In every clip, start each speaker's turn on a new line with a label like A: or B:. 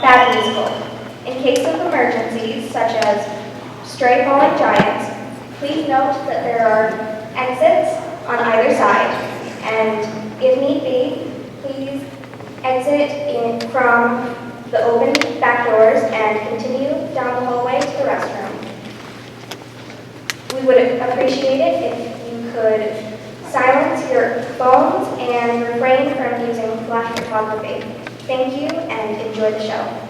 A: bad musical. In case of emergencies, such as stray falling giants, please note that there are exits on either side, and if need be, please exit from the open back doors and continue down the hallway to the restroom. We would appreciate it if you could silence your phones and refrain from using flash photography. Thank you and enjoy the show.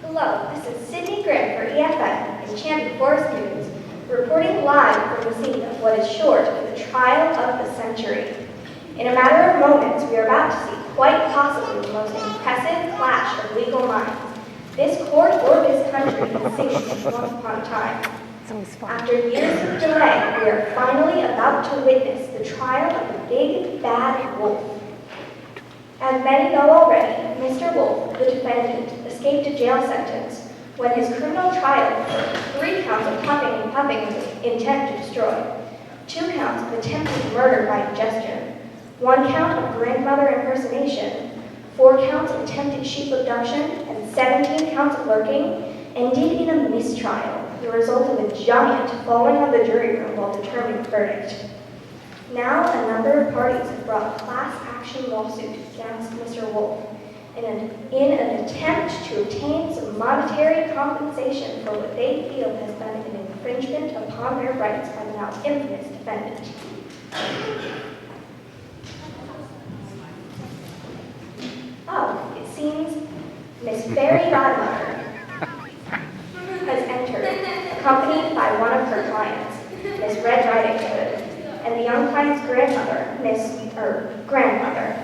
A: Hello, this is Sydney Grimm for EFN and Champion Forest News, reporting live from the scene of what is sure to be the trial of the century. In a matter of moments, we are about to see quite possibly the most impressive clash of legal minds this court or this country has seen once upon a time. After years of delay, we are finally about to witness the trial of the big bad wolf. As many know already, Mr. Wolf, the defendant, escaped a jail sentence when his criminal trial for 3 counts of huffing and puffing with intent to destroy, 2 counts of attempted murder by ingestion, 1 count of grandmother impersonation, 4 counts of attempted sheep abduction, and 17 counts of lurking, ended in a mistrial, the result of a giant falling on the jury room while determining the verdict. Now, a number of parties have brought a class action lawsuit against Mr. Wolf in an attempt to obtain some monetary compensation for what they feel has been an infringement upon their rights by the now infamous defendant. Oh, it seems Miss Fairy Godmother has entered, accompanied by one of her clients, Miss Red Riding Hood, and the young client's grandmother, grandmother.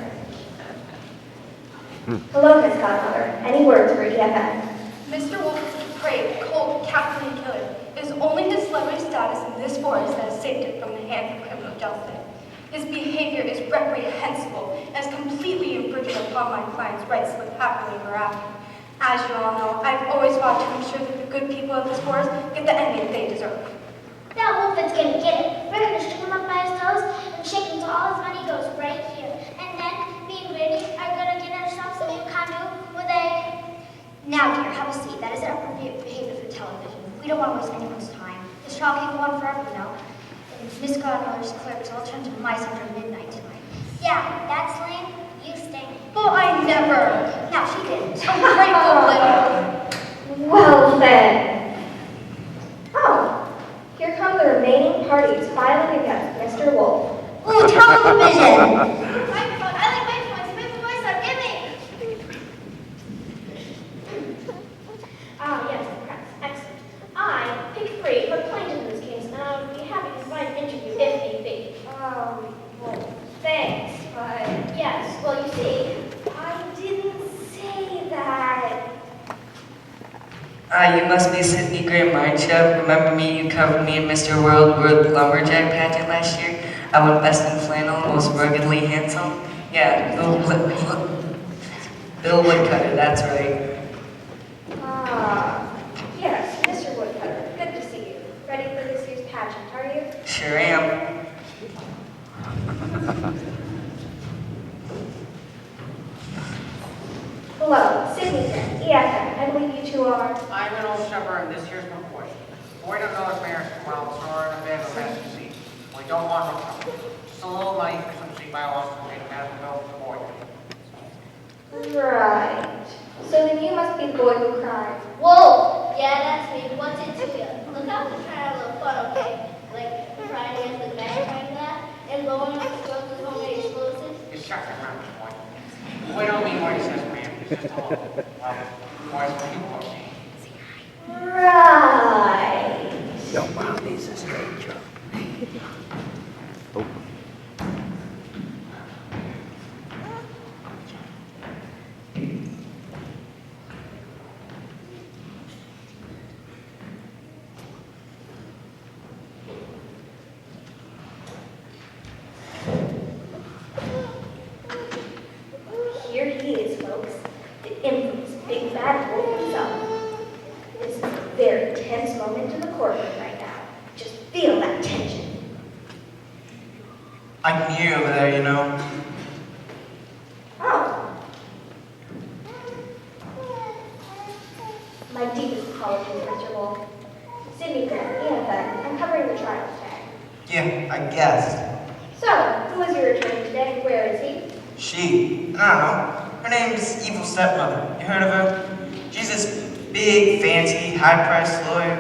A: Hello, Miss Godmother. Any words for EFN?
B: Mr. Wolf is depraved, cold, cowardly, and killer. It is only his celebrity status in this forest that has saved him from the hands of criminal justice. His behavior is reprehensible and is completely upon my client's rights to live happily ever after. As you all know, I've always fought to ensure that the good people of this forest get the ending they deserve.
C: That Wolford's gonna get it. We're gonna string him up by his toes and shake him till all his money goes right here. And then me and Granny are gonna get ourselves a new canoe with a... Now, dear, have a seat. That isn't appropriate behavior for television. We don't want to waste anyone's time. This trial can't go on forever, you know. And Miss Godmother's clerks all turned to mice after midnight tonight. Yeah, that's lame. You stink.
B: Well, I never.
C: No, she didn't.
B: Ungrateful little.
A: Well then. Oh, here come the remaining parties filing against Mr. Wolf.
C: Ooh, television! Microphone. I like microphones. You make the voice up. Give me!
A: Ah, yes, press. Excellent. I pick free for plaintiff in this case, and I would be happy to provide an interview if need be. Well, thanks, but yes, well, you see, I didn't say that.
D: You must be Sydney Graham, aren't you? Remember me? You covered me in Mr. World Lumberjack pageant last year. I went best in flannel, most ruggedly handsome. Yeah, Bill Woodcutter, that's right.
A: Ah, yes, Mr. Woodcutter, good to see you. Ready for this year's pageant, are you?
D: Sure am.
A: Hello, Sydney Grant, EFM. I believe you two are.
E: I'm an old shepherd, and this here's my boy. Boy don't know his parents well, so we're in a bit of a mess, you see. We don't want no trouble. Just a little money for some cheap bylaws to make a bill for the boy.
A: Right. So then you must be the boy who cried.
C: Whoa! Yeah, that's me. What's it to you? Look out, we're trying to have a little fun, okay? Like, trying against the magnifying glass and blowing up the guns with homemade explosives.
E: Just shut your mouth, boy. We don't mean what he says, man. He's just a little, well, boys, what you want me.
A: Right.
F: Your mom is a stranger.
A: Here he is, folks. The infamous Big Bad Wolf himself. This is a very tense moment in the courtroom right now. Just feel that tension.
D: I can hear you over there, you know.
A: Oh. My deepest apologies, Mr. Wolf. Sydney Grant, EFN. I'm covering the trial today.
D: Yeah, I guess.
A: So, who is your attorney today? Where is he?
D: She, I don't know. Her name's Evil Stepmother. You heard of her? She's this big, fancy, high-priced lawyer.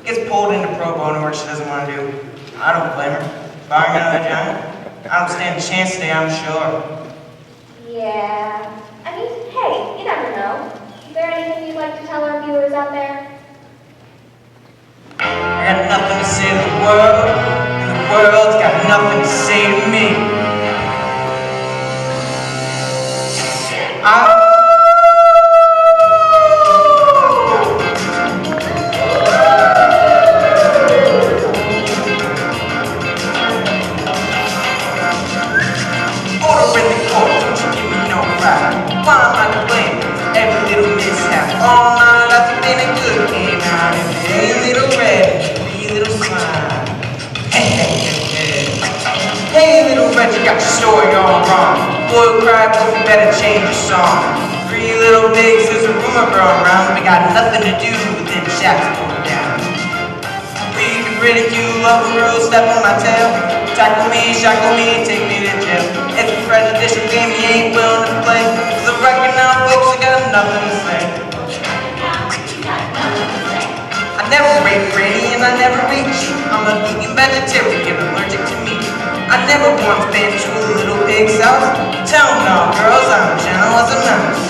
D: Gets pulled into pro bono work she doesn't want to do. I don't blame her. Barring another giant, I don't stand a chance today, I'm sure.
A: Yeah. I mean, hey, you never know. Is there anything you'd like to tell our viewers out there?
D: I got nothing to say to the world, and the world's got nothing to say to me. Order in the court, don't you give me no right. Why am I to blame? Every little mishap. All my life has been a good game out in a little red, three little slime. Hey, hey, hey, hey. Hey, little red, you got your story all wrong. Boy, cry, boy, you better change your song. Three little pigs, there's a rumor growing around. We got nothing to do with them shacks going down. We can ridicule, love the road, step on my tail. Tackle me, shackle me, take me to jail. It's a prejudicial game you ain't willing to play. Cause I reckon now folks I got nothing to say. I never raped Granny and I never ate sheep. I'm a vegan vegetarian, allergic to meat. I never once been to a little pig's house. Tell them now, girls, I'm gentle as a mouse.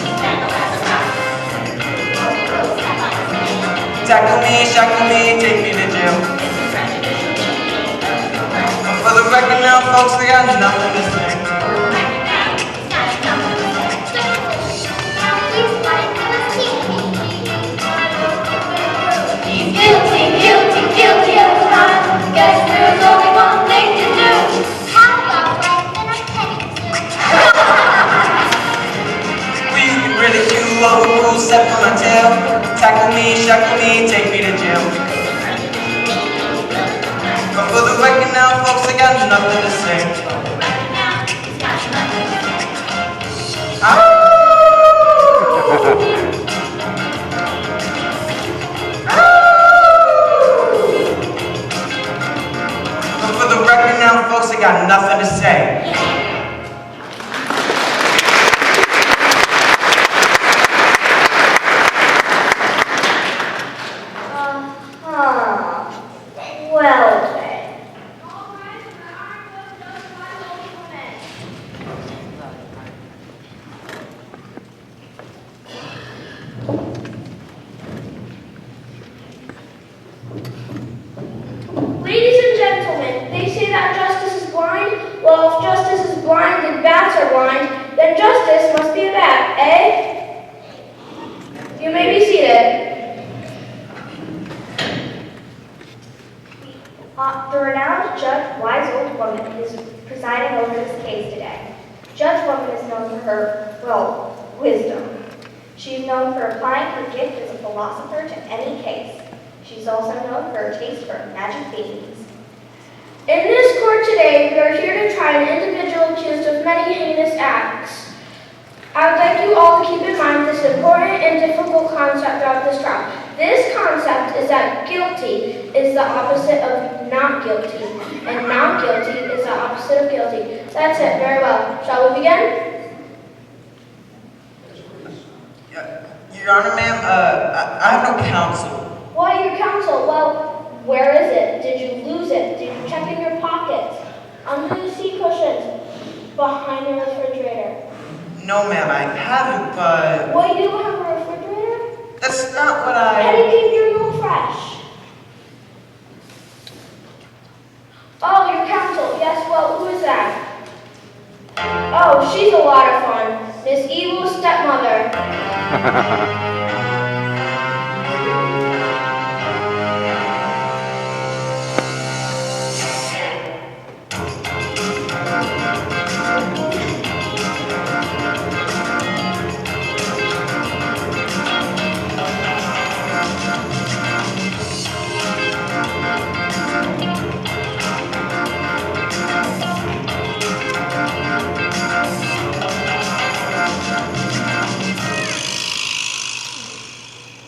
D: Tackle me, shackle me, take me to jail. For the record now, folks, I got nothing to say.
C: He's guilty, guilty, guilty of the crime. Guess there's only one thing to do. How about right than a penny to
D: shackle me, take me to jail. But for the record now, folks, I got nothing to say. But for the record now, folks, I got nothing to say.
A: Well then. Ladies and gentlemen, they say that justice is blind. Well, if justice is blind and bats are blind, then justice must be a bat, eh? You may be seated. The renowned Judge Wise Old Woman is presiding over this case today. Judge Woman is known for her, well, wisdom. She's known for applying her gift as a philosopher to any case. She's also known for her taste for magic beans. In this court today, we are here to try an individual accused of many heinous acts. I would like you all to keep in mind this important and difficult concept of this trial. This concept is that guilty is the opposite of not guilty, and not guilty is the opposite of guilty. That's it, very well. Shall we begin?
D: Your Honor, ma'am, I have no counsel.
A: Why your counsel? Well, where is it? Did you lose it? Did you check in your pockets? Under the seat cushions? Behind your refrigerator?
D: No, ma'am, I haven't, but...
A: What, you don't have a refrigerator?
D: That's not what
A: How do you keep your milk fresh? Oh, your counsel. Yes, well, who is that? Oh, she's a lot of fun. Miss Evil Stepmother.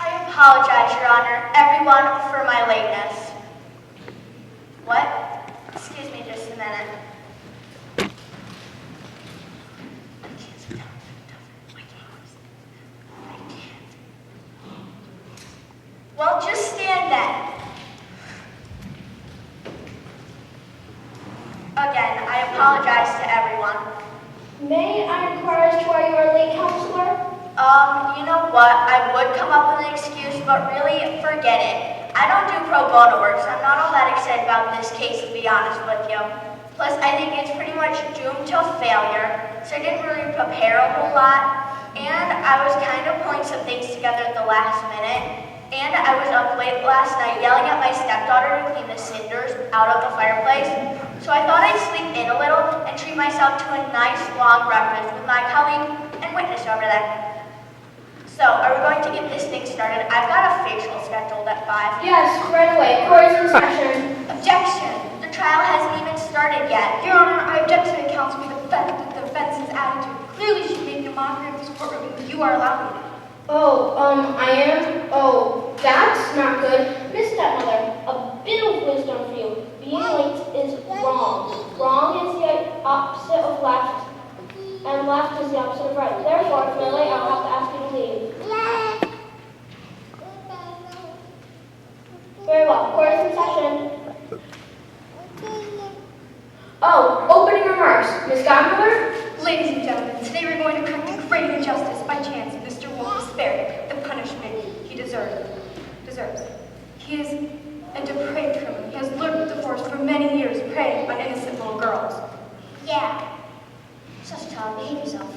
G: I apologize, Your Honor, everyone, for my lateness. What? Excuse me just a minute. Well, just stand then. Again, I apologize to everyone.
A: May I inquire as to why you are late, counselor?
G: You know what? I would come up with an excuse, but really, forget it. I don't do pro bono work, so I'm not all that excited about this case, to be honest with you. Plus, I think it's pretty much doomed to failure, so I didn't really prepare a whole lot. And I was kind of pulling some things together at the last minute. And I was up late last night yelling at my stepdaughter to clean the cinders out of the fireplace. So I thought I'd sleep in a little and treat myself to a nice long breakfast with my colleague and witness over there. So, are we going to get this thing started? I've got a facial scheduled at 5.
A: Yes, right away. Court is in session.
G: Objection! The trial hasn't even started yet.
B: Your Honor, I object to the counsel with the defense's attitude. Clearly she's making a mockery of this courtroom, and you are allowing it.
A: Oh, I am? Oh, that's not good. Miss Stepmother, a bit of wisdom for you. Being late is wrong. Wrong is the opposite of left, and left is the opposite of right. Therefore, if you're late, I'll have to ask you to leave. Very well. Court is in session. Oh, opening remarks. Miss Godmother?
B: Ladies and gentlemen, today we're going to correct a great injustice. By chance, Mr. Wolf was spared the punishment he deserves. He is a depraved criminal. He has lurked the forest for many years, preying on innocent little girls.
C: Yeah. Just tell me, behave yourself.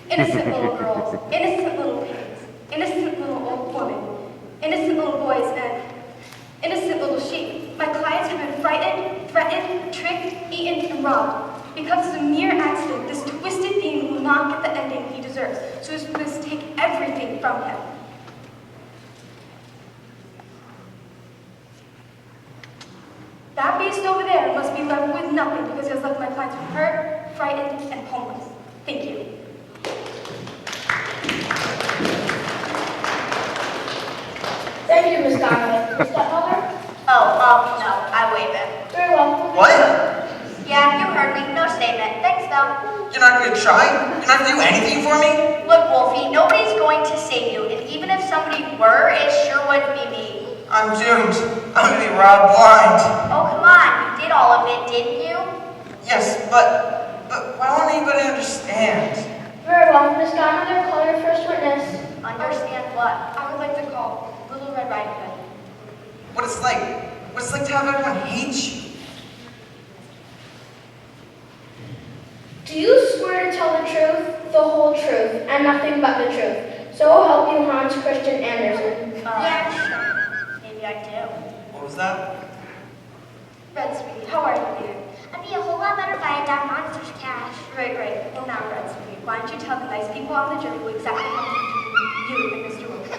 B: Innocent little girls, innocent little pigs, innocent little old women, innocent little boys, and innocent little sheep. My clients have been frightened, threatened, tricked, eaten, and robbed. Because of a mere accident, this twisted being will not get the ending he deserves, so we must take everything from him. is left with nothing because he has left my clients hurt, frightened, and homeless. Thank you.
A: Thank you, Ms. Donovan. Ms. Stepmother?
G: No, I waive it.
A: Very well.
D: What?
G: Yeah, you heard me. No statement. Thanks, though.
D: You're not gonna try? You're not gonna do anything for me?
G: Look, Wolfie, nobody's going to save you, and even if somebody were, it sure wouldn't be me.
D: I'm doomed. I'm gonna be robbed blind.
G: Oh, come on. You did all of it, didn't you?
D: Yes, but why won't anybody understand?
A: Very well. Ms. Donovan, call your first witness.
G: Understand what?
B: I would like to call Little Red Riding Hood.
D: What it's like to have everyone hate you.
A: Do you swear to tell the truth, the whole truth, and nothing but the truth? So help you, Hans Christian Andersen.
G: Yeah, sure. Maybe I do.
D: What was that?
B: Red, sweetie, how are you, dear?
C: I'd be a whole lot better if I had that monster's cash.
B: Right. Well, now, Red, sweetie, why don't you tell the nice people on the jury what exactly happened to you and Mr. Wilkie?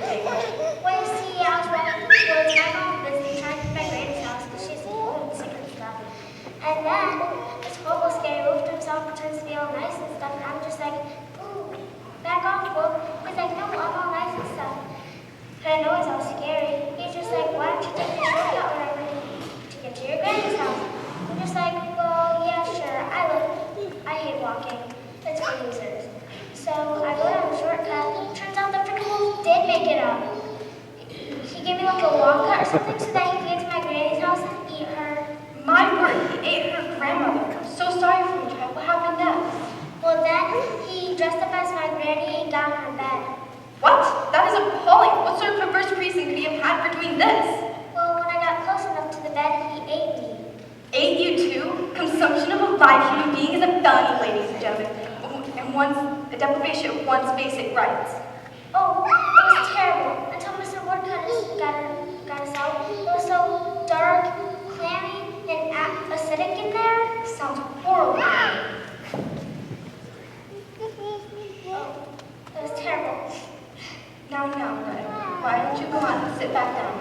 C: Well, you see, I was running towards my mom visiting, trying to get my greatest house because she's old and sick and stuff. And then this horrible, scary wolf himself pretends to be all nice and stuff, and I'm just like, ooh, back off, wolf. He's like, no, I'm all nice and stuff. And I know it's all scary. He's just like, why don't you take the shortcut wherever to get to your granny's house? I'm just like, well, yeah, sure. I hate walking. It's for losers. So I go down the shortcut. Turns out the freaking wolf did make it up. He gave me like a long cut or something so that he could get to my granny's house and eat her.
B: My word, he ate her grandmother. I'm so sorry for you, child. What happened next?
C: Well, then he dressed up as my granny and got in her bed.
B: What? That is appalling. What sort of perverse reason could he have had for doing this?
C: Well, when I got close enough to the bed, he ate me.
B: Ate you too? Consumption of a live human being is a felony, ladies and gentlemen, and a deprivation of one's basic rights.
C: Oh, it was terrible. Until Mr. Woodcut got us out. It was so dark, clammy, and acidic in there.
B: Sounds horrible.
C: Oh, it was terrible.
B: Now, Red, why don't you go on and sit back down?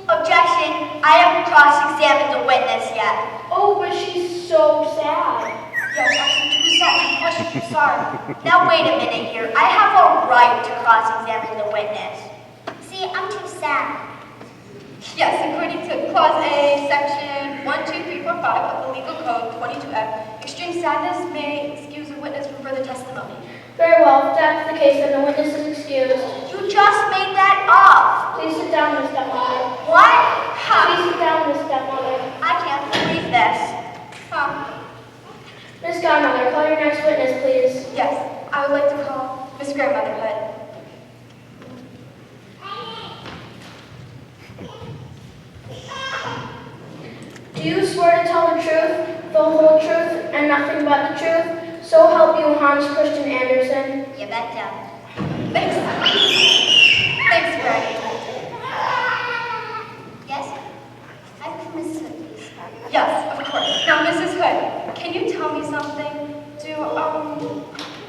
G: Objection. I haven't cross-examined the witness yet.
A: Oh, but she's so sad.
B: Yes, I'm too sad to question you. Sorry.
G: Now, wait a minute here. I have a right to cross-examine the witness.
C: See, I'm too sad.
B: Yes, according to Clause A, Section 12345 of the Legal Code 22F, extreme sadness may excuse a witness from further testimony.
A: Very well. If that's the case, then the witness is excused.
G: You just made that up.
A: Please sit down, Ms. Stepmother.
G: What?
A: Please sit down, Ms. Stepmother.
G: I can't believe this.
A: Ms. Godmother, call your next witness, please.
B: Yes, I would like to call Miss Grandmother Hood.
A: Do you swear to tell the truth, the whole truth, and nothing but the truth? So help you, Hans Christian Andersen.
C: You betcha.
B: Thanks. Thanks, Granny.
C: Yes? I'm Mrs. Hood, please.
B: Yes, of course. Now, Mrs. Hood, can you tell me something? Do,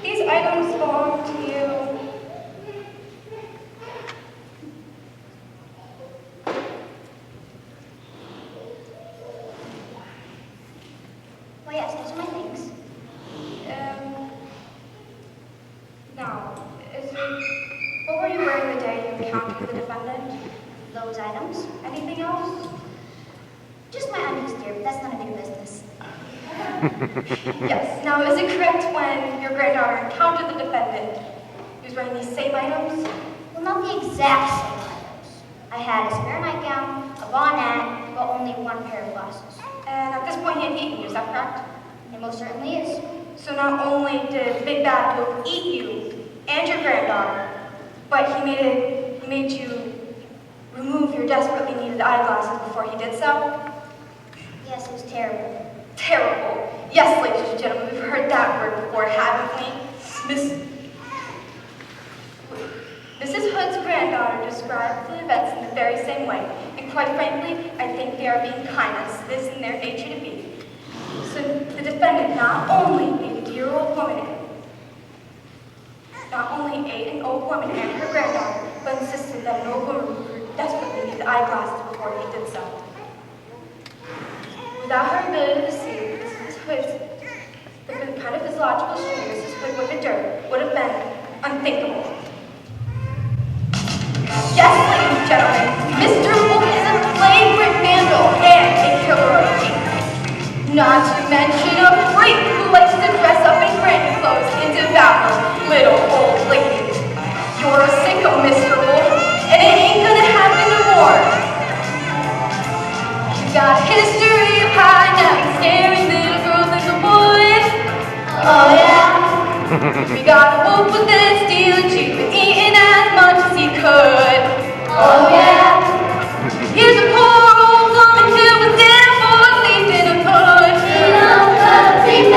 B: these items belong to you?
C: Well, yes, those are my things.
B: Now, what were you wearing the day you encountered the defendant?
C: Those items.
B: Anything else?
C: Just my undies, dear, but that's none of your business.
B: Yes. Now, is it correct when your granddaughter encountered the defendant, he was wearing these same items?
C: Well, not the exact same items. I had a spare nightgown, a bonnet, but only one pair of glasses.
B: And at this point, he had eaten you, is that correct?
C: It most certainly is.
B: So not only did Big Bad Wolf eat you and your granddaughter, but he made you remove your desperately needed eyeglasses before he did so?
C: Yes, it was terrible.
B: Terrible. Yes, ladies and gentlemen, we've heard that word before, haven't we? Mrs. Hood's granddaughter described the events in the very same way, and quite frankly, I think they are being kind as it is in their nature to be. So the defendant not only ate a dear old woman, not only ate an old woman and her granddaughter, but insisted that an old woman desperately needed eyeglasses before he did so. Without her ability to see, Mrs. Hood's the kind of physiological strain Mrs. Hood would endure would have been unthinkable. Yes, ladies and gentlemen, Mr. Wolf is a flagrant vandal and a killer of people. Not to mention a freak who likes to dress up in granny clothes and devour little old ladies. You're a sicko, Mr. Wolf, and it ain't gonna happen no more. You got a history of high now, scaring little girls and little boys. Oh yeah. We got a wolf with that stealing cheap and eating as much as he could. Oh yeah. Here's a poor old woman who was dead for sleep in a hood. And now the big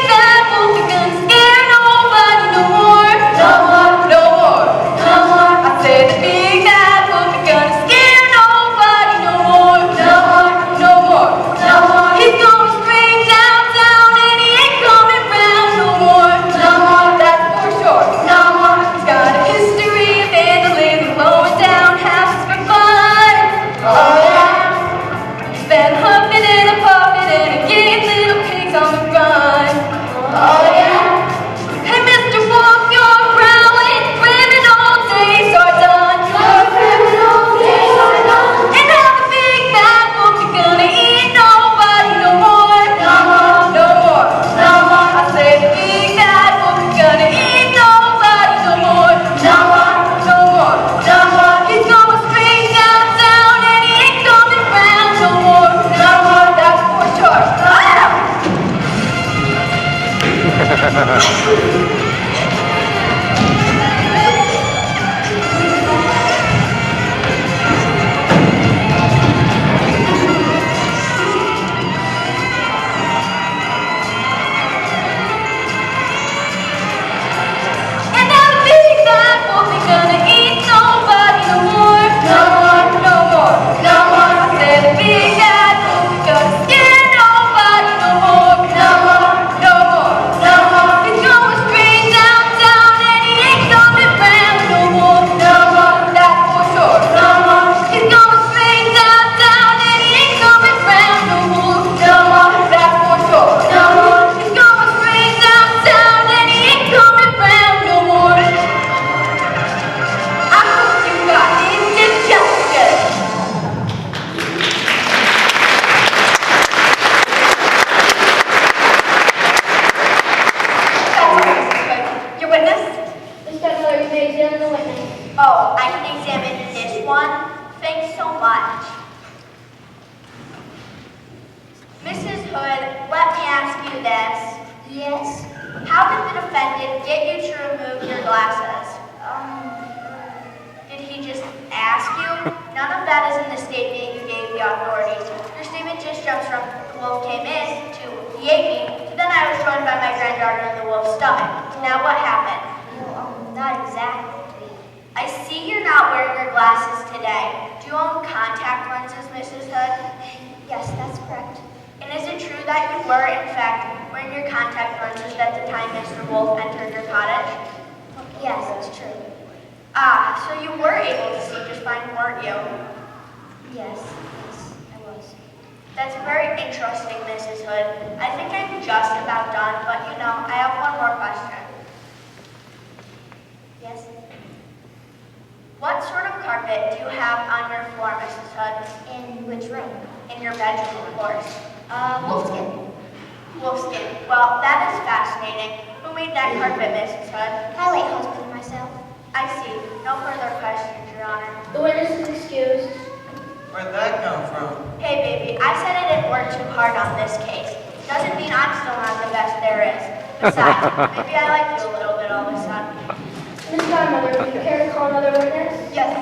B: bad wolf is gonna scare nobody no more. No more. No more. No more. I said the big bad wolf is gonna scare nobody no more. No more. No more. No more. He's gonna scream downtown and he ain't coming round no more. No more. That's for sure. No more. He's got a history of vandalism, blowing down houses for fun. Oh yeah. He's been huffing and a puffing and a getting little pigs on the run. Oh yeah. Hey Mr. Wolf, you're growling, criminal days are done. Your criminal days are done. And now the big bad wolf is gonna eat nobody no more. No more. No more. No more. I said the big bad wolf is gonna eat nobody no more. No more. No more. No more. He's gonna scream downtown and he ain't coming round no more. No more. That's for sure. Ah! And now the big bad wolf ain't gonna eat nobody no more. No more. No more. No more. I said the big bad wolf ain't gonna scare nobody no more. No more. No more. No more. He's going straight downtown and he ain't coming round no more. No more. That's for sure. No more. He's going straight downtown and he ain't coming round no more. No more. That's for sure. No more. He's going straight downtown and he ain't coming round no more. I hope you got indigestion. That's all, Mrs. Hood. Your witness?
C: Miss Stepmother, you may examine the witness.
G: Oh, I can examine this one? Thanks so much. Mrs. Hood, let me ask you this.
C: Yes.
G: How did the defendant get you to remove your glasses? Did he just ask you? None of that is in the statement you gave the authorities. Your statement just jumps from the wolf came in to he ate me to then I was joined by my granddaughter in the wolf's stomach. Now what happened?
C: Not exactly.
G: I see you're not wearing your glasses today. Do you own contact lenses, Mrs. Hood?
C: Yes, that's correct.
G: And is it true that you were, in fact, wearing your contact lenses at the time Mr. Wolf entered your cottage?
C: Yes, that's true.
G: Ah, so you were able to see just fine, weren't you?
C: Yes, I was.
G: That's very interesting, Mrs. Hood. I think I'm just about done, but you know, I have one more question.
C: Yes.
G: What sort of carpet do you have on your floor, Mrs. Hood?
C: In which room?
G: In your bedroom, of course.
C: Wolfskin.
G: Wolfskin. Well, that is fascinating. Who made that carpet, Mrs. Hood?
C: My late husband and myself.
G: I see. No further questions, Your Honor.
C: The witness is excused.
D: Where'd that come from?
G: Hey, baby, I said I didn't work too hard on this case. Doesn't mean I'm still not the best there is. Besides, maybe I like you a little bit all of a sudden.
C: Miss Godmother, would you care to call another witness?
G: Yes.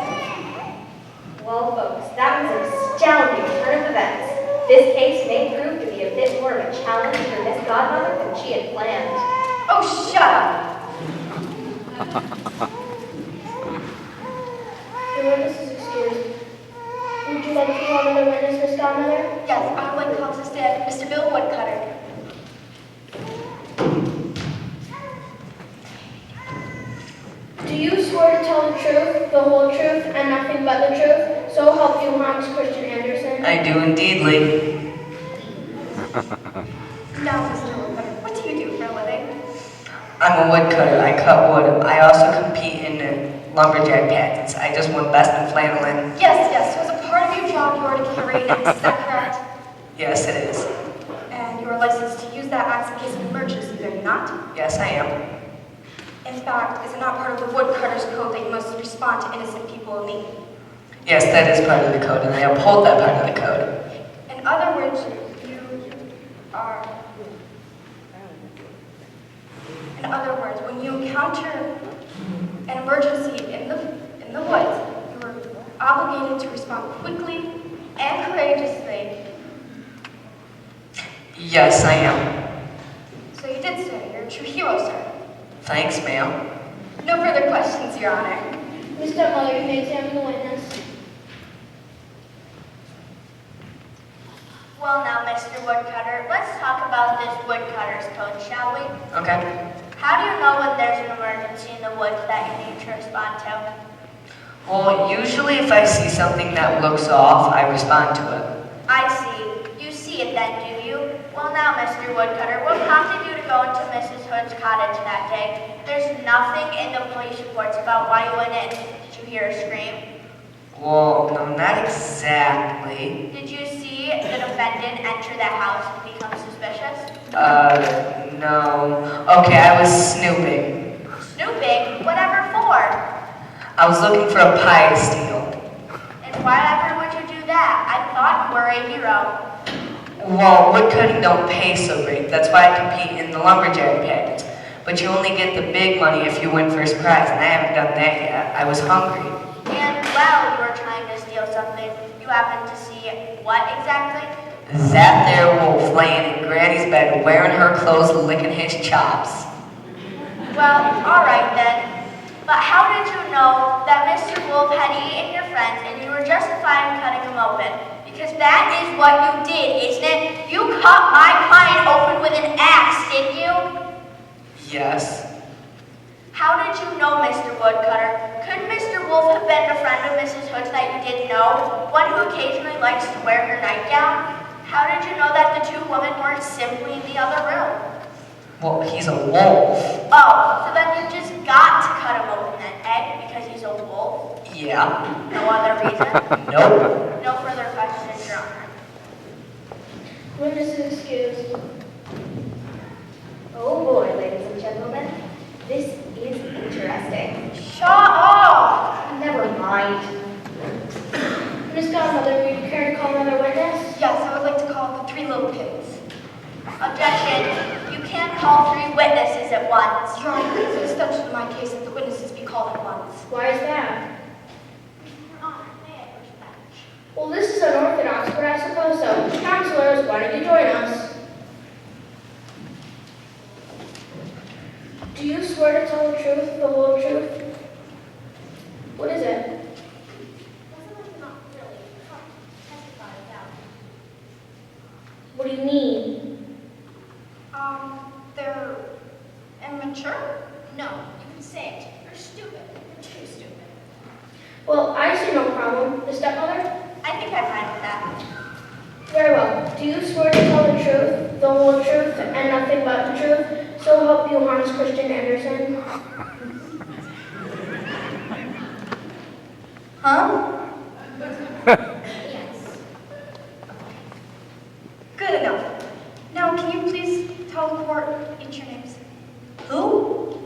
A: Well, folks, that was an astounding turn of events. This case may prove to be a bit more of a challenge for Miss Godmother than she had planned.
B: Oh, shut up.
C: The witness is excused. Would you like to call another witness, Miss Godmother?
B: Yes, I would like to call to stand Mr. Bill Woodcutter.
C: Do you swear to tell the truth, the whole truth, and nothing but the truth? So help you, Hans Christian Andersen.
D: I do indeedly.
B: Now, Mr. Woodcutter, what do you do for a living?
D: I'm a woodcutter. I cut wood. I also compete in the lumberjack pageants. I just won best in flannelin.
B: Yes, so as a part of your job, you are to carry an axe, is that correct?
D: Yes, it is.
B: And you are licensed to use that axe in case of emergency, are you not?
D: Yes, I am.
B: In fact, is it not part of the woodcutter's code that you must respond to innocent people in need?
D: Yes, that is part of the code, and I uphold that part of the code.
B: In other words, you are... In other words, when you encounter an emergency in the woods, you are obligated to respond quickly and courageously.
D: Yes, I am.
B: So you did, sir. You're a true hero, sir.
D: Thanks, ma'am.
B: No further questions, Your Honor.
C: Mr. Muller, you may examine the witness.
G: Well now, Mr. Woodcutter, let's talk about this woodcutter's code, shall we?
D: Okay.
G: How do you know when there's an emergency in the woods that you need to respond to?
D: Well, usually if I see something that looks off, I respond to it.
G: I see. You see it then, do you? Well now, Mr. Woodcutter, what prompted you to go into Mrs. Hood's cottage that day? There's nothing in the police reports about why you went in. Did you hear a scream?
D: Well, no, not exactly.
G: Did you see the defendant enter the house and become suspicious?
D: No. Okay, I was snooping.
G: Snooping? Whatever for?
D: I was looking for a pie to steal.
G: And why would you do that? I thought you were a hero.
D: Well, woodcutting don't pay so great. That's why I compete in the lumberjack pageants. But you only get the big money if you win first prize, and I haven't done that yet. I was hungry.
G: And while you were trying to steal something, you happened to see what exactly?
D: That there wolf laying in Granny's bed wearing her clothes licking his chops.
G: Well, alright then. But how did you know that Mr. Wolf had eaten your friends and you were justified in cutting him open? Because that is what you did, isn't it? You cut my client open with an axe, didn't you?
D: Yes.
G: How did you know, Mr. Woodcutter? Could Mr. Wolf have been a friend of Mrs. Hood's that you didn't know? One who occasionally likes to wear her nightgown? How did you know that the two women weren't simply in the other room?
D: Well, he's a wolf.
G: Oh, so then you just got to cut him open then, eh? Because he's a wolf?
D: Yeah.
G: No other reason?
D: Nope.
G: No further questions, Your Honor.
C: Witness is excused.
A: Oh boy, ladies and gentlemen, this is interesting.
B: Shut up!
A: Never mind.
C: Miss Godmother, would you care to call another witness?
B: Yes, I would like to call the three little pigs.
G: Objection. You can't call three witnesses at once.
B: Your Honor, it's an extension of my case that the witnesses be called at once.
C: Why is that?
G: Your Honor, may I respect?
C: Well, this is unorthodox, but I suppose so. Counselors, why don't you join us? Do you swear to tell the truth, the whole truth? What is it? What do you mean?
B: They're immature?
G: No, you can say it. You're stupid. You're too stupid.
C: Well, I see no problem. The stepmother?
G: I think I'm fine with that.
C: Very well. Do you swear to tell the truth, the whole truth, and nothing but the truth? So help you, Hans Christian Andersen.
B: Huh?
C: Yes.
B: Good enough. Now, can you please tell the court each your names?
G: Who?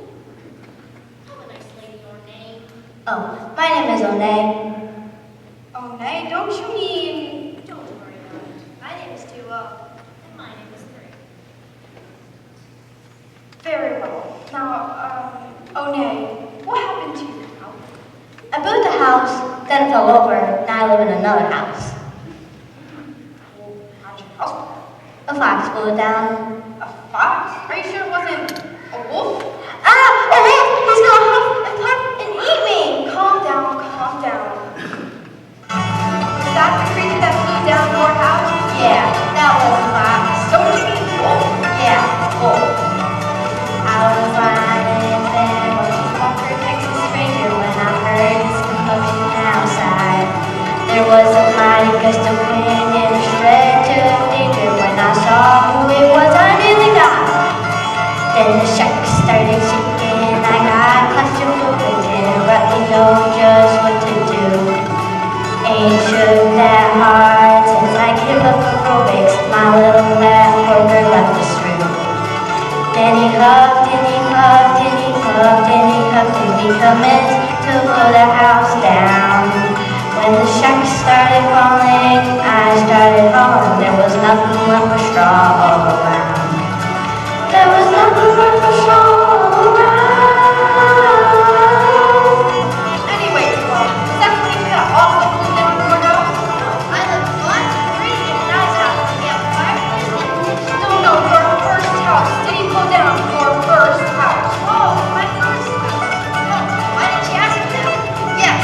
G: Have a nice lady, your name. Oh, my name is Onay.
B: Oh, nay, don't you mean...
G: Don't worry about it. My name is 2-0. And my name is 3.
B: Very well. Now, oh, nay, what happened to you now?
G: I built a house, then it fell over, and I live in another house.
B: How'd your house?
G: A fox blew it down.
B: A fox? Are you sure it wasn't a wolf?
G: Ah! A wolf! He's gonna huff and puff and eat me!
B: Calm down, calm down. Was that the creature that flew down your house?
G: Yeah, that was a fox.
B: Don't you mean wolf?
G: Yeah, wolf. I was lying in bed watching Walker Texas Ranger when I heard this commotion outside. There was a mighty gust of wind Then the shack started shaking. I got claustrophobic, didn't rightly know just what to do. Ain't shook that hard since I gave up aerobics. My little fat poker left this room. Then he hugged and he hugged and he hugged and he hugged and we commenced to blow the house down. When the shack started falling, I started hauling. There was nothing left but straw all around. There was nothing left but straw all around.
B: Anyway, well, is that what you got all the way down to your house?
C: I lived 1, 3 in a nice house. We have fireplace and
B: No, your first house. Did he pull down your first house?
C: oh, my first house. Oh, why didn't you ask me that? Yeah,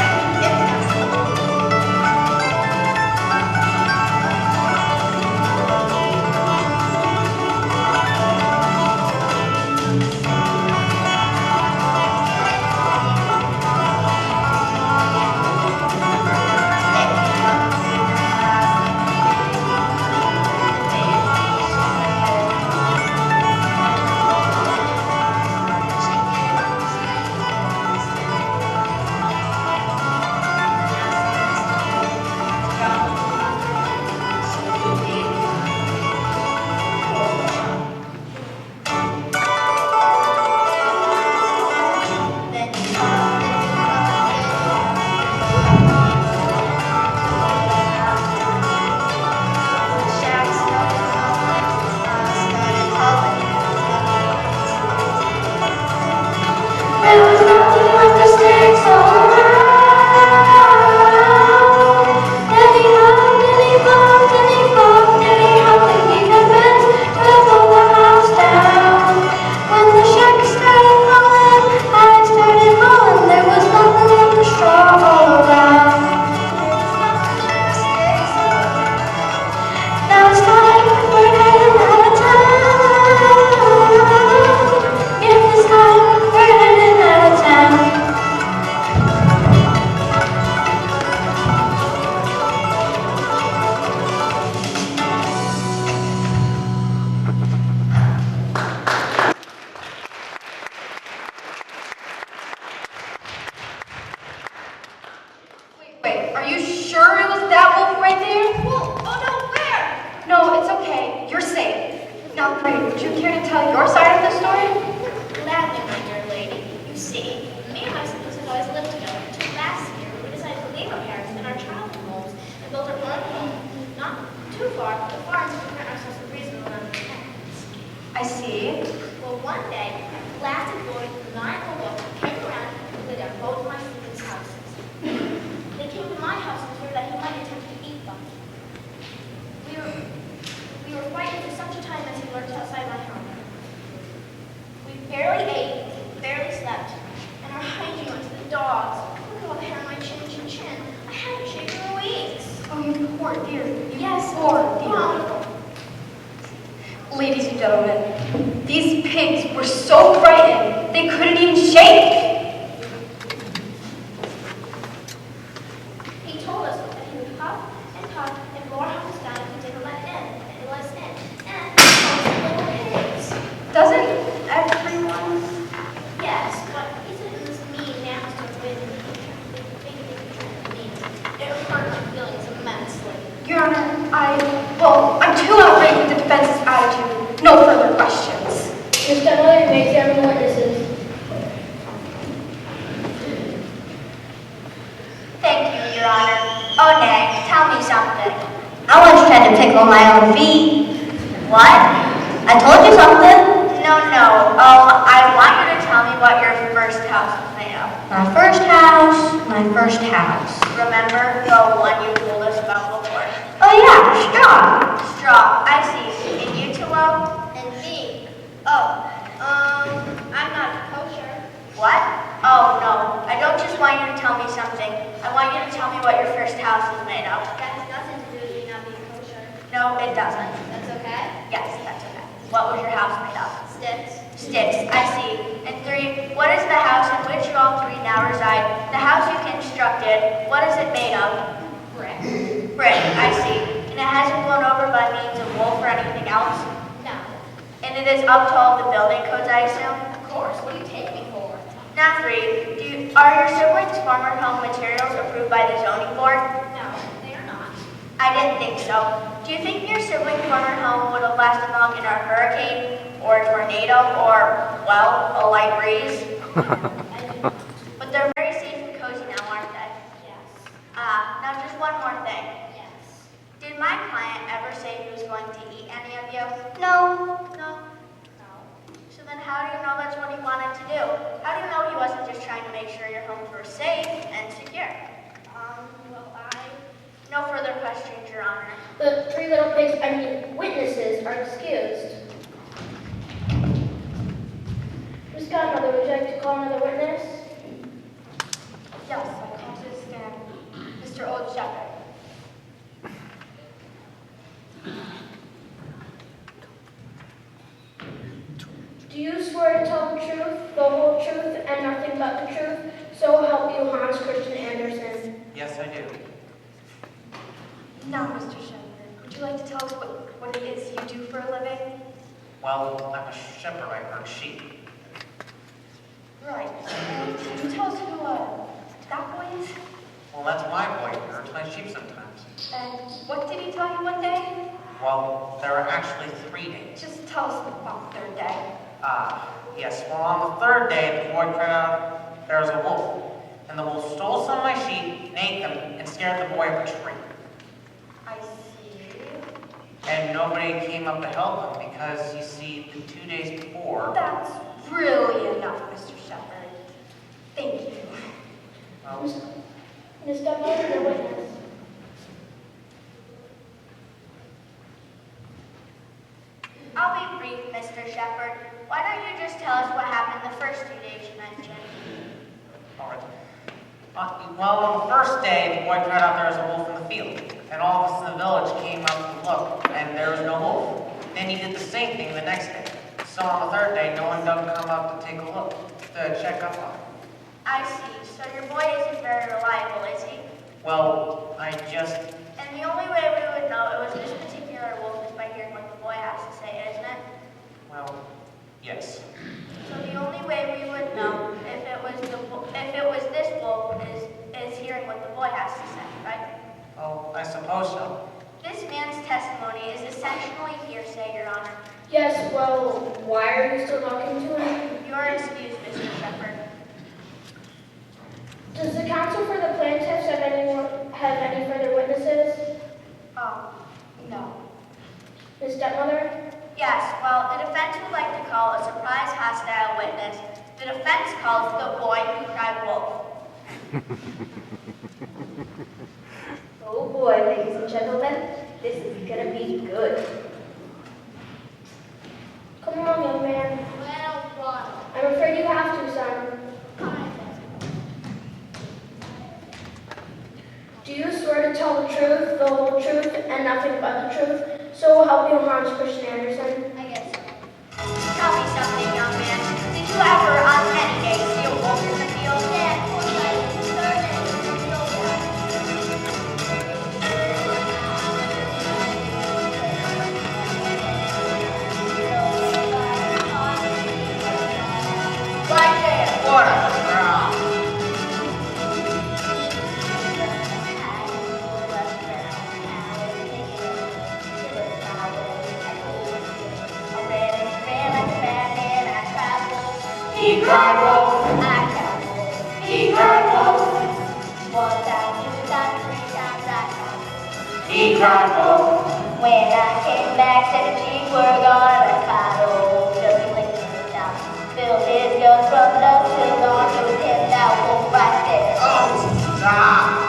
G: There was nothing left but sticks all around. Then he hugged and he bumped and he bumped and he hugged and we commenced to blow the house down. When the shack started falling, I started hauling. There was nothing left but straw all around. Now it's time, we're heading out of town. Yes, it's time, we're heading out of town.
B: Wait, are you sure it was that wolf right there?
C: well, oh no, where?
B: No, it's okay. You're safe. Now, Bree, would you care to tell your side of the story?
C: Gladly, my dear lady. You see, me and my siblings had always lived together until last year we decided to leave our parents and our childhood homes and build our own home, not too far, but far enough to grant ourselves a reasonable amount of independence.
B: I see.
C: Well, one day, a blasted boy with 9 wolf came around and played at both my siblings' houses. They came to my house in fear that he might attempt to eat them. We were frightened for such a time as he lurked outside my home. We barely ate, barely slept, and our hygiene went to the dogs. Look at all the hair on my chin. I haven't shaved in weeks.
B: Oh, you poor dear. You
C: Yes,
B: poor dear.
C: Mom.
B: Ladies and gentlemen, these pigs were so frightened they couldn't even shake.
C: He told us that he would puff and blow our houses down if we didn't let us in. And he calls us little pigs.
B: Doesn't everyone?
C: Yes, but he said it was mean, nasty, and mean. It hurt my feelings immensely.
B: Your Honor, I'm too outraged with the defense's attitude. No further questions.
H: Mr. Miller, you may examine the witnesses.
G: Thank you, Your Honor. Oh, nay, tell me something. I once tried to tickle my own feet. What? I told you something. No. Oh, I want you to tell me what your first house was made of. My first house. Remember the one you told us about before? Oh yeah, straw. Straw, I see. And you two,
C: And me. Oh, I'm not kosher.
G: What? Oh, no. I don't just want you to tell me something. I want you to tell me what your first house was made of.
C: That has nothing to do with me not being kosher.
G: No, it doesn't.
C: That's okay?
G: Yes, that's okay. What was your house made of?
C: Sticks.
G: Sticks, I see. And 3, what is the house in which you all 3 now reside? The house you constructed, what is it made of?
C: Brick.
G: Brick, I see. And it hasn't blown over by means of wolf or anything else?
C: No.
G: And And it is up to all the building codes, I assume?
C: Of course, what do you take me for?
G: Now 3, are your siblings' farmer home materials approved by the zoning board?
C: No, they are not.
G: I didn't think so. Do you think your siblings' farmer home would have lasted long in a hurricane, or a tornado, or, well, a light breeze?
C: I do not.
G: But they're very safe and cozy now, aren't they?
C: Yes.
G: Now just one more thing.
C: Yes.
G: Did my client ever say he was going to eat any of you?
A: No.
G: No. So then how do you know that's what he wanted to do? How do you know he wasn't just trying to make sure your homes were safe and secure? No further questions, Your Honor.
H: The three little pigs, witnesses are excused. Ms. Godmother, would you like to call another witness?
B: Yes, I call to stand Mr. Old Shepherd.
H: Do you swear to tell the truth, the whole truth, and nothing but the truth? So help you, Hans Christian Andersen.
E: Yes, I do.
B: Now, Mr. Shepherd, would you like to tell us what it is you do for a living?
E: Well, I'm a shepherd. I herd sheep.
B: Right. And could you tell us who that boy is?
E: Well, that's my boy. He herds my sheep sometimes.
B: And what did he tell you one day?
E: Well, there are actually 3 days.
B: Just tell us about the third day.
E: Yes. Well, on the 3rd day, the boy cried out, "There's a wolf." And the wolf stole some of my sheep, ate them, and scared the boy up a tree.
B: I see.
E: And nobody came up to help him because, you see, the 2 days before...
B: That's really enough, Mr. Shepherd. Thank you.
H: Ms. Godmother, the witness.
G: I'll be brief, Mr. Shepherd. Why don't you just tell us what happened the first 2 days you mentioned?
E: All right. Well, on the 1st day, the boy cried out there was a wolf in the field. And all of us in the village came up to look, and there was no wolf. Then he did the same thing the next day. So on the 3rd day, no one did come up to take a look, to check up on him.
G: I see. So your boy isn't very reliable, is he?
E: Well, I just...
G: And the only way we would know it was this particular wolf is by hearing what the boy has to say, isn't it?
E: Well, yes.
G: So the only way we would know if it was this wolf is hearing what the boy has to say, right?
E: Oh, I suppose so.
G: This man's testimony is essentially hearsay, Your Honor.
H: Yes, well, why are you still talking to him?
G: You are excused, Mr. Shepherd.
H: Does the counsel for the plaintiffs have any further witnesses?
B: No.
H: Ms. Stepmother?
G: Yes, well, the defense would like to call a surprise hostile witness. The defense calls the boy who cried wolf.
A: Oh boy, ladies and gentlemen, this is gonna be good.
H: Come along, young man.
C: Well, Ronald.
H: I'm afraid you have to, son. Do you swear to tell the truth, the whole truth, and nothing but the truth? So help you, Hans Christian Andersen.
C: I guess so.
G: Tell me something, young man. Did you ever, on any day, see a wolf in the field?
C: Yeah, of course I did. The third day was the field day.
G: Right there.
E: What a crowd!
G: He cried wolf. I cried wolf. He cried wolf. 1 time, 2 times, 3 times I cried wolf.
E: He cried wolf.
G: When I came back, said the sheep were gone. I cried wolf. Just licked his down. Filled his guns from dusk till dawn. It was him, that wolf right there.
E: Oh, stop!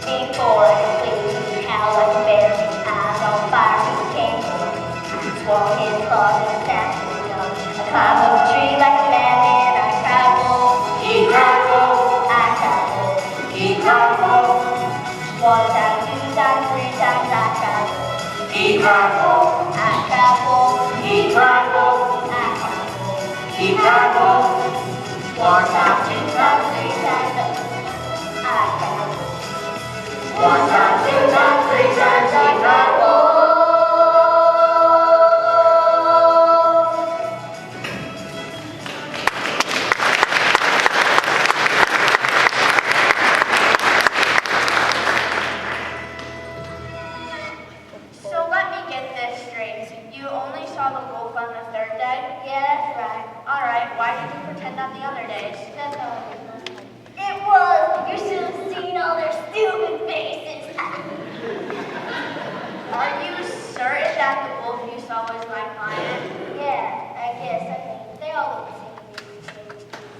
G: Before I could please, he howled like a bear. Eyes on fire, he came for me. Swung his claws and snatched his gun. I climbed up a tree like a madman. I cried wolf.
E: He cried wolf.
G: I cried wolf.
E: He cried wolf.
G: 1 time, 2 times, 3 times I cried wolf.
E: He cried wolf.
G: I cried wolf.
E: He cried wolf.
G: I cried wolf.
E: He cried wolf.
G: 1 time, 2 times, 3 times I cried wolf.
E: 1 time, 2 times, 3 times, he cried wolf.
G: the third day?
C: Yeah, that's right.
G: All right, why did you pretend on the other days?
C: That's all it was. It was. You should have seen all their stupid faces.
G: Are you certain that the wolf you saw was my client?
C: Yeah, I guess. I mean, they all look the same to me.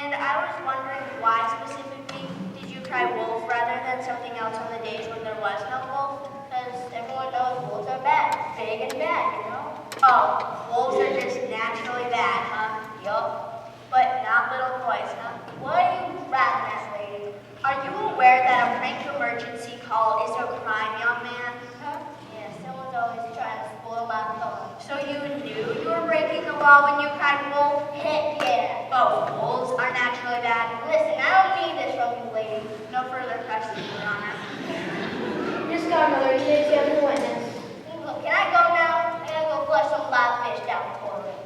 G: And I was wondering why specifically did you cry wolf rather than something else on the days when there was no wolf?
C: Because everyone knows wolves are bad. Big and bad, you know?
G: Oh, wolves are just naturally bad, huh?
C: Yup.
G: But not little boys, huh?
C: What are you rapping at, lady?
G: Are you aware that a prank emergency call is a crime, young man?
C: Huh? Yeah, someone's always trying to spoil my fun.
G: So you knew you were breaking the law when you cried wolf?
C: Heck yeah.
G: Oh, wolves are naturally bad.
C: Listen, I don't need this from you, lady.
G: No further questions, Your Honor.
H: Miss Godmother, you may examine the witness.
C: Look, can I go now? I gotta go flush some live fish down the toilet.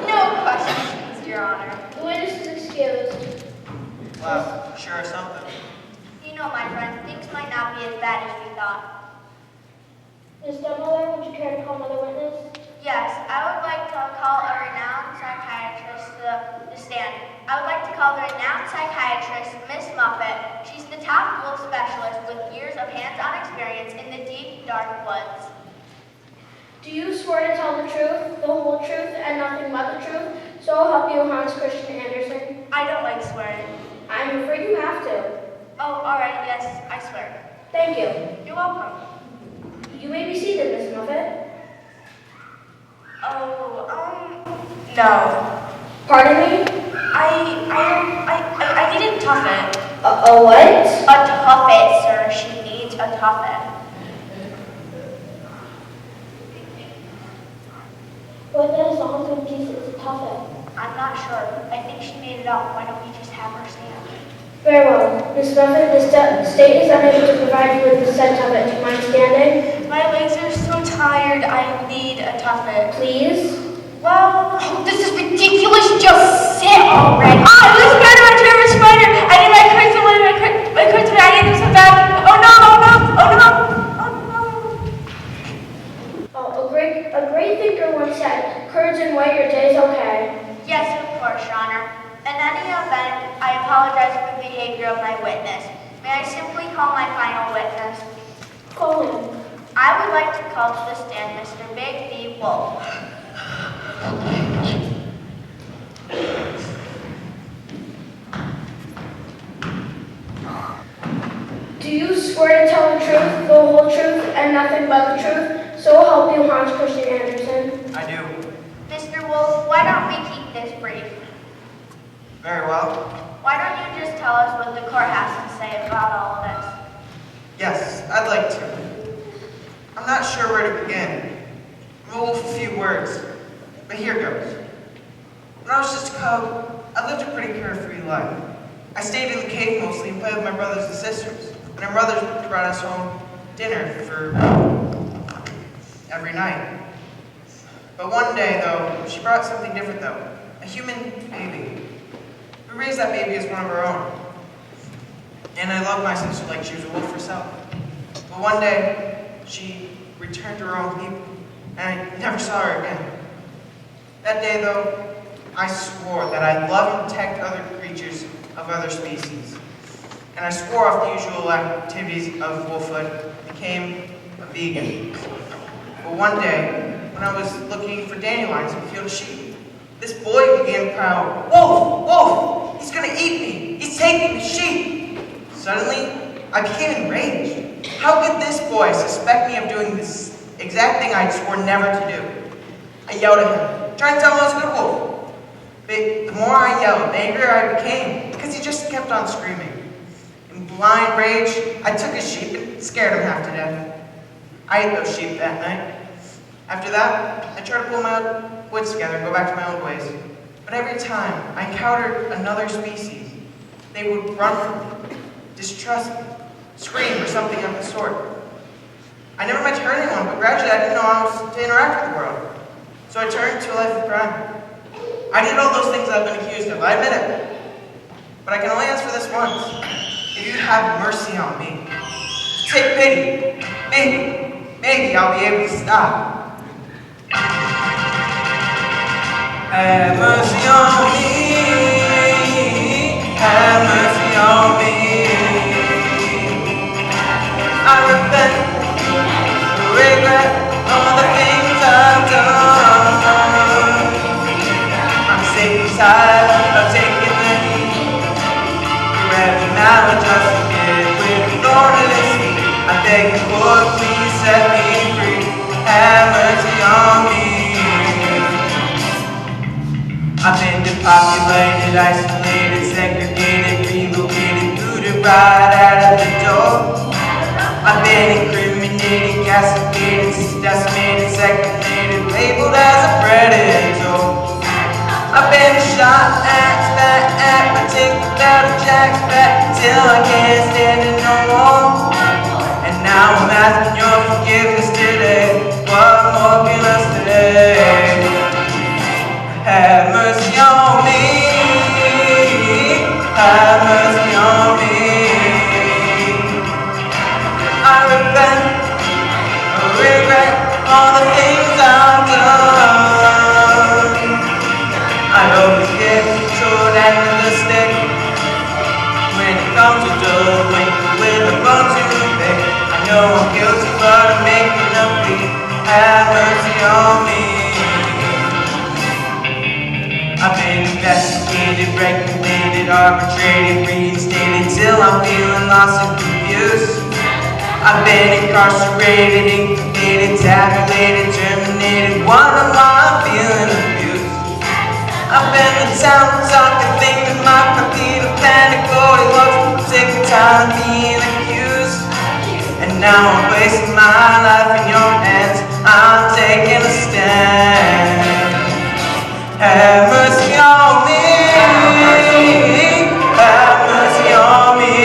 G: No questions, Your Honor.
H: The witness is excused.
D: Well, sure something.
G: You know, my friend, things might not be as bad as we thought.
H: Miss Godmother, would you care to call another witness?
G: Yes, I would like to call a renowned psychiatrist to the stand. I would like to call the renowned psychiatrist, Miss Muffet. She's the top wolf specialist with years of hands-on experience in the deep, dark woods.
H: Do you swear to tell the truth, the whole truth, and nothing but the truth? So help you, Hans Christian Andersen.
G: I don't like swearing.
H: I'm afraid you have to.
G: Oh, all right, yes, I swear.
H: Thank you.
G: You're welcome.
H: You may be seated, Miss Muffet.
G: No.
H: Pardon me?
G: I need a tuffet.
H: A what?
G: A tuffet, sir. She needs a tuffet.
H: What does the husband pieces tuffet?
G: I'm not sure. I think she made it up. Why don't we just have her stand?
H: Very well. Miss Muffet, the state is unable to provide you with the said tuffet. Do you mind standing?
G: My legs are so tired. I need a tuffet.
H: Please?
G: Well, this is ridiculous. Just sit already. Ah, this spider! My favorite spider! I need my crystal. My crystal. I need them so bad. Oh no! Oh no! Oh no! Oh no!
H: Oh, a great thinker once said, "Courage and wait, your day's okay."
G: Yes, of course, Your Honor. In any event, I apologize for the behavior of my witness. May I simply call my final witness?
H: Call him.
G: I would like to call to the stand Mr. Big B. Wolf.
H: Do you swear to tell the truth, the whole truth, and nothing but the truth? So help you, Hans Christian Andersen.
D: I do.
G: Mr. Wolf, why don't we keep this brief?
D: Very well.
G: Why don't you just tell us what the court has to say about all of this?
D: Yes, I'd like to. I'm not sure where to begin. A few words, but here goes. When I was just a cub, I lived a pretty carefree life. I stayed in the cave mostly and played with my brothers and sisters. And our mothers brought us home dinner for every night. But one day, though, she brought something different, though. A human baby. We raised that baby as one of our own. And I loved my sister like she was a wolf herself. But one day, she returned to her own people, and I never saw her again. That day, though, I swore that I'd love and protect other creatures of other species. And I swore off the usual activities of wolfhood and became a vegan. But one day, when I was looking for dandelions in a field of sheep, this boy began to cry out, "Wolf! Wolf! He's gonna eat me! He's taking the sheep!" Suddenly, I became enraged. How could this boy suspect me of doing this exact thing I swore never to do? I yelled at him, trying to tell him I was a good wolf. But the more I yelled, the angrier I became, because he just kept on screaming. In blind rage, I took his sheep and scared him half to death. I ate those sheep that night. After that, I tried to pull my wits together and go back to my old ways. But every time I encountered another species, they would run from me, distrust me, scream, or something of the sort. I never meant to hurt anyone, but gradually I didn't know how else to interact with the world. So I turned to a life of crime. I did all those things I've been accused of, I admit it. But I can only ask for this once. If you'd have mercy on me, take pity. Maybe I'll be able to stop. Have mercy on me. Have mercy on me. I repent, regret all the things I've done. I'm sick and tired of taking the heat. Forever now I just forget with thornless feet. I beg you, Lord, please set me free. Have mercy on me. I've been depopulated, isolated, segregated, relocated, booted right out of the door. I've been incriminated, castigated, decimated, segregated, labeled as a predator. I've been shot at, spat at, ridiculed out of jack's back till I can't stand it no more. And now I'm asking your forgiveness today. What more can I say? Have mercy on me. Have mercy on me. I repent, regret all the things I've done. I always get short end of the stick when it comes to doing with a bone to pick. I know I'm guilty, but I'm making a plea. Have mercy on me. I've been investigated, regulated, arbitrated, reinstated till I'm feeling lost and confused. I've been incarcerated, incubated, tabulated, terminated, wondering why I'm feeling abused. I've been the town talking thing that might complete a panic, Goldilocks, sick and tired of being accused. And now I'm wasting my life in your hands, I'm taking a stand. Have mercy on me. Have mercy on me.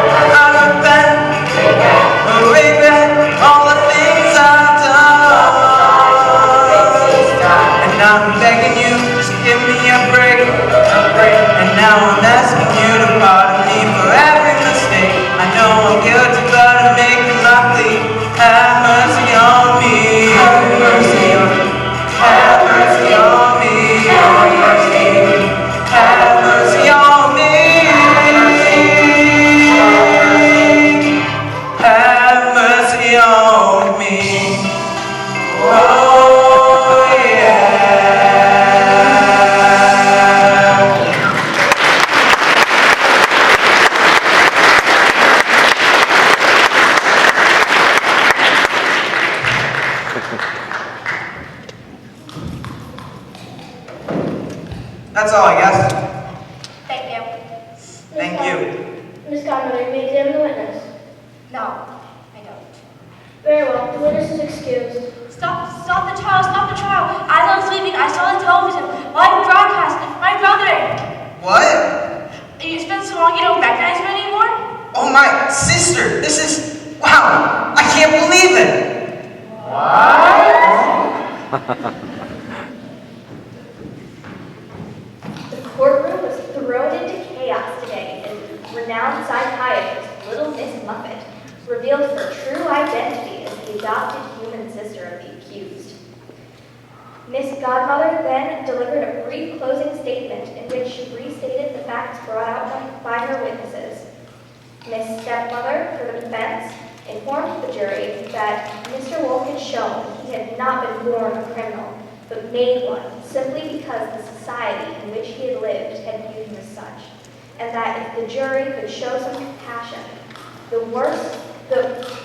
D: I repent, regret all the things I've done. And now I'm begging you, just give me a break. And now I'm asking you to pardon me for every mistake. I know I'm guilty, but I'm making my plea. Have mercy on me. Have mercy on me. Have mercy on me, have mercy, have mercy on me, have mercy on me, oh yeah. That's all, I guess.
G: Thank you.
D: Thank you.
H: Ms. Godmother, you may examine the witness.
B: No, I don't.
H: Very well, the witness is excused.
B: Stop the trial, stop the trial. As I was leaving, I saw the television, live broadcast, my brother.
D: What?
B: It's been so long you don't recognize me anymore?
D: Oh, my sister. This is, wow, I can't believe it.
A: The courtroom was thrown into chaos today as renowned psychiatrist Little Miss Muffet revealed her true identity as the adopted human sister of the accused. Miss Godmother then delivered a brief closing statement in which she restated the facts brought out by her witnesses. Miss Stepmother, for the defense, informed the jury that Mr. Wolf had shown he had not been born a criminal, but made one simply because the society in which he had lived had viewed him as such, and that if the jury could show some compassion, the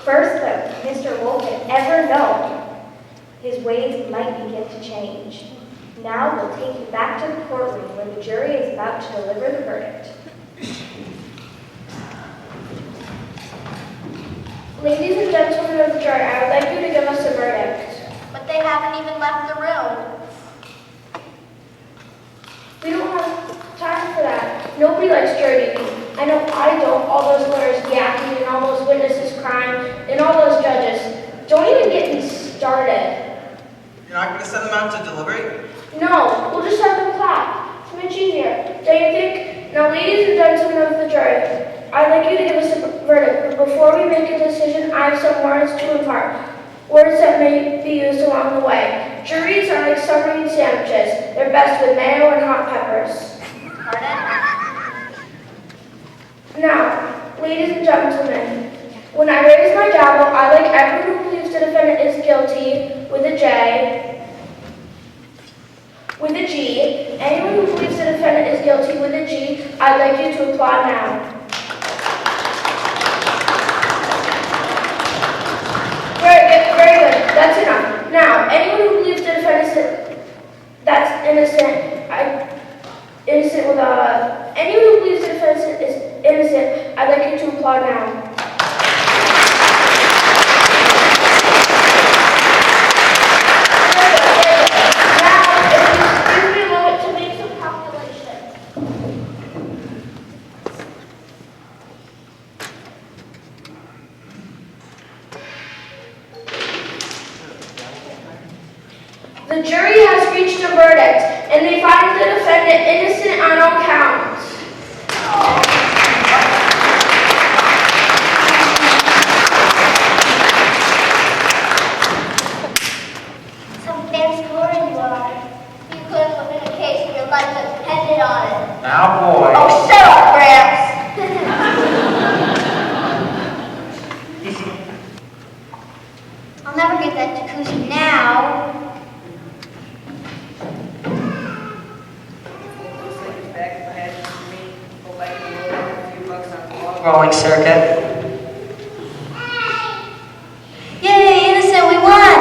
A: first that Mr. Wolf had ever known, his ways might begin to change. Now we'll take you back to the courtroom where the jury is about to deliver the verdict.
H: Ladies and gentlemen of the jury, I would like you to give us a verdict.
G: But they haven't even left the room.
H: We don't have time for that. Nobody likes jury duty. I know I don't. All those lawyers yakking and all those witnesses crying and all those judges. Don't even get me started.
D: You're not going to send them out to deliberate?
H: No, we'll just have them clap. It's much easier. Don't you think? Now, ladies and gentlemen of the jury, I'd like you to give us a I have some words to impart, words that may be used along the way. Juries are like submarine sandwiches. They're best with mayo and hot peppers.
G: Pardon?
H: Now, ladies and gentlemen, when I raise my gavel, I like everyone who believes the defendant is guilty with a J, with a G. Anyone who believes the defendant is guilty with a G, I'd like you to applaud now. Very good. That's enough. Now, anyone who believes the defendant that's innocent, anyone who believes the defendant is innocent, I'd like you to applaud now. Now, if you excuse me a moment to make some calculations. The jury has reached a verdict, and they find the defendant innocent on all counts.
C: Some fancy lawyer you are. You could have put in a case where your life depended on it.
E: Now, boy.
G: Oh, shut up, Gramps.
C: I'll never get that jacuzzi now.
E: Going circuit.
G: Yay, innocent, we won.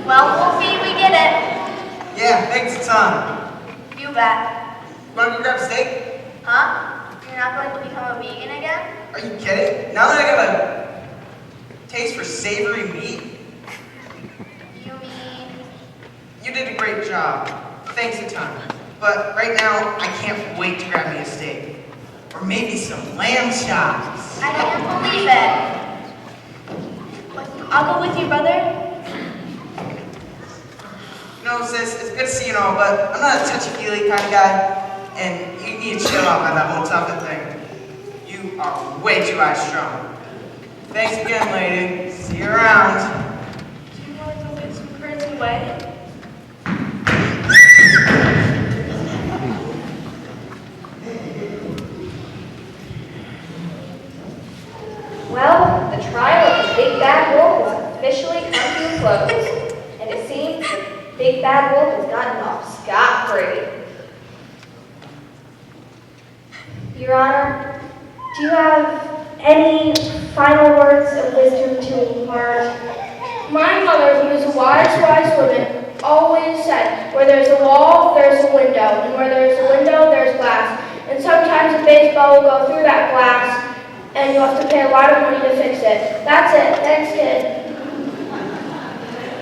G: Well, we'll see if we get it.
D: Yeah, thanks a ton.
G: You bet.
D: Wanna go grab a steak?
G: Huh? You're not going to become a vegan again?
D: Are you kidding? Now that I got a taste for savory meat,
G: You mean...
D: you did a great job. Thanks a ton. But right now, I can't wait to grab me a steak. Or maybe some lamb chops.
G: I can't believe it. I'll go with you, brother.
D: No, sis, it's good to see you and all, but I'm not a touchy-feely kind of guy, and you need to chill out on that whole tough thing. You are way too high-strung. Thanks again, lady. See you around.
B: Do you want to go get some curds and whey?
A: Well, the trial of the Big Bad Wolf has officially come to a close, and it seems the Big Bad Wolf has gotten off scot-free. Your Honor, do you have any final words of wisdom to impart?
H: My mother, who is a wise woman, always said, where there's a wall, there's a window, and where there's a window, there's glass. And sometimes a baseball will go through that glass, and you have to pay a lot of money to fix it. That's it. Thanks, kid.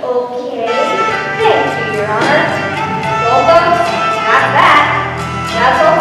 A: Okay, thank you, Your Honor. Well, folks, that's that. That's all